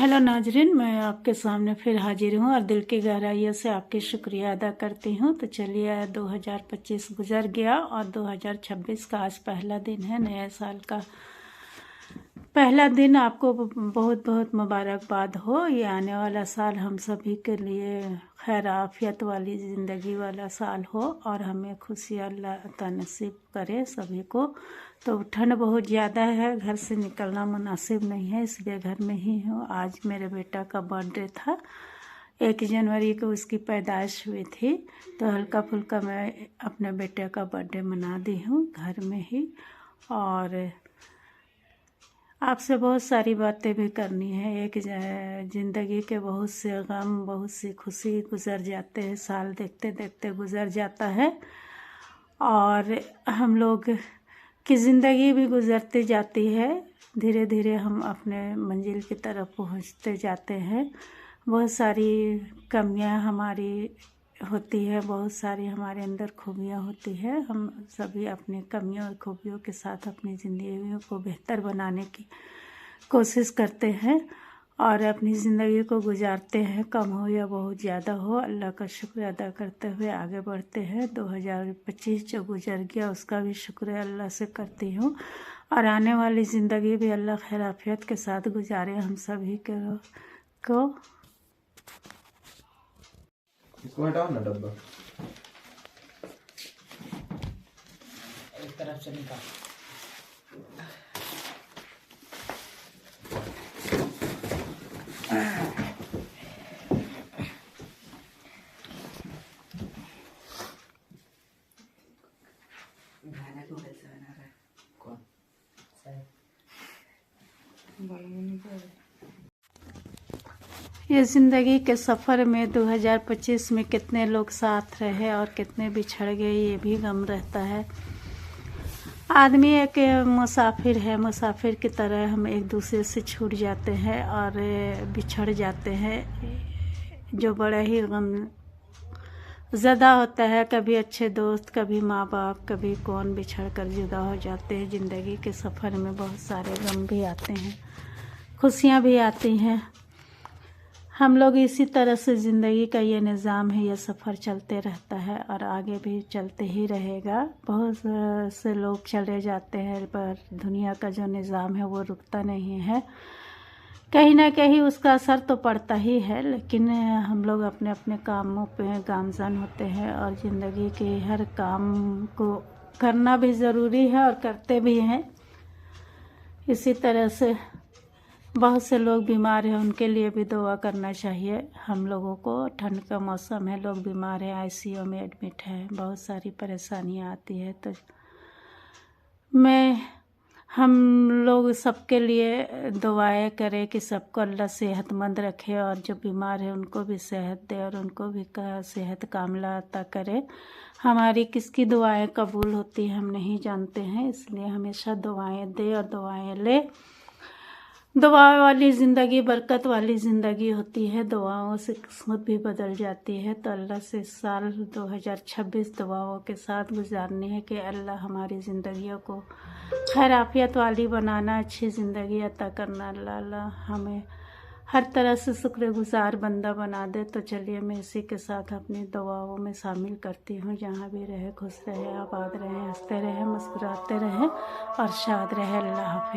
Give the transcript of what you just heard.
Hello नाजरीन, मैं आपके सामने फिर हाजिर हूँ और दिल की गहराइयों से आपकी शुक्रिया अदा करती हूँ। तो चलिए, 2025 गुजर गया और 2026 का आज पहला दिन है, नए साल का पहला दिन। आपको बहुत बहुत मुबारकबाद हो। ये आने वाला साल हम सभी के लिए खैर आफियत वाली ज़िंदगी वाला साल हो और हमें खुशी अल्लाह अता नसीब करे सभी को। तो ठंड बहुत ज़्यादा है, घर से निकलना मुनासिब नहीं है, इसलिए घर में ही हूँ। आज मेरे बेटा का बर्थडे था, 1 जनवरी को उसकी पैदाइश हुई थी, तो हल्का फुल्का मैं अपने बेटे का बर्थडे मना दी हूँ घर में ही। और आपसे बहुत सारी बातें भी करनी है। एक ज़िंदगी के बहुत से गम, बहुत सी खुशी गुज़र जाते हैं, साल देखते देखते गुज़र जाता है और हम लोग की ज़िंदगी भी गुज़रती जाती है। धीरे धीरे हम अपने मंजिल की तरफ पहुंचते जाते हैं। बहुत सारी कमियां हमारी होती है, बहुत सारी हमारे अंदर खूबियां होती है। हम सभी अपनी कमियों और खूबियों के साथ अपनी ज़िंदगी को बेहतर बनाने की कोशिश करते हैं और अपनी ज़िंदगी को गुजारते हैं, कम हो या बहुत ज़्यादा हो। अल्लाह का शुक्र अदा करते हुए आगे बढ़ते हैं। 2025 जो गुजर गया उसका भी शुक्र अल्लाह से करती हूँ और आने वाली ज़िंदगी भी अल्लाह खैर आफियत के साथ गुजारे हम सभी को। इसको हटाओ ना डब्बा, एक तरफ से निकाल। गाना तो कैसा बना रहा है? कौन? ये ज़िंदगी के सफ़र में 2025 में कितने लोग साथ रहे और कितने बिछड़ गए, ये भी गम रहता है। आदमी एक मुसाफिर है, मुसाफिर की तरह हम एक दूसरे से छूट जाते हैं और बिछड़ जाते हैं, जो बड़ा ही गम ज़्यादा होता है। कभी अच्छे दोस्त, कभी माँ बाप, कभी कौन बिछड़ कर जुदा हो जाते हैं। ज़िंदगी के सफ़र में बहुत सारे गम भी आते हैं, खुशियाँ भी आती हैं। हम लोग इसी तरह से ज़िंदगी का ये निज़ाम है, ये सफ़र चलते रहता है और आगे भी चलते ही रहेगा। बहुत से लोग चले जाते हैं पर दुनिया का जो निज़ाम है वो रुकता नहीं है। कहीं ना कहीं उसका असर तो पड़ता ही है, लेकिन हम लोग अपने अपने कामों पे गामज़न होते हैं और ज़िंदगी के हर काम को करना भी ज़रूरी है और करते भी हैं। इसी तरह से बहुत से लोग बीमार हैं, उनके लिए भी दुआ करना चाहिए हम लोगों को। ठंड का मौसम है, लोग बीमार हैं, आईसीयू में एडमिट हैं, बहुत सारी परेशानियां आती है। तो हम लोग सबके लिए दुआएं करें कि सबको अल्लाह सेहतमंद रखे और जो बीमार है उनको भी सेहत दे और उनको भी सेहत कामला अता करे। हमारी किसकी दुआएं कबूल होती हैं हम नहीं जानते हैं, इसलिए हमेशा दुआएं दे और दुआएं ले। दुआ वाली ज़िंदगी बरकत वाली ज़िंदगी होती है, दुआओं से किस्मत भी बदल जाती है। तो अल्लाह से इस साल 2026 दुआओं के साथ गुजारनी है कि अल्लाह हमारी ज़िंदगियों को खैर आफियत वाली बनाना, अच्छी ज़िंदगी अता करना। अल्लाह हमें हर तरह से शुक्रगुजार बंदा बना दे। तो चलिए, मैं इसी के साथ अपनी दुआओं में शामिल करती हूँ। जहाँ भी रहे खुश रहे, आबाद रहे, हंसते रहे, मुस्कुराते रहे और शाद रहे। अल्लाह हाफिज़।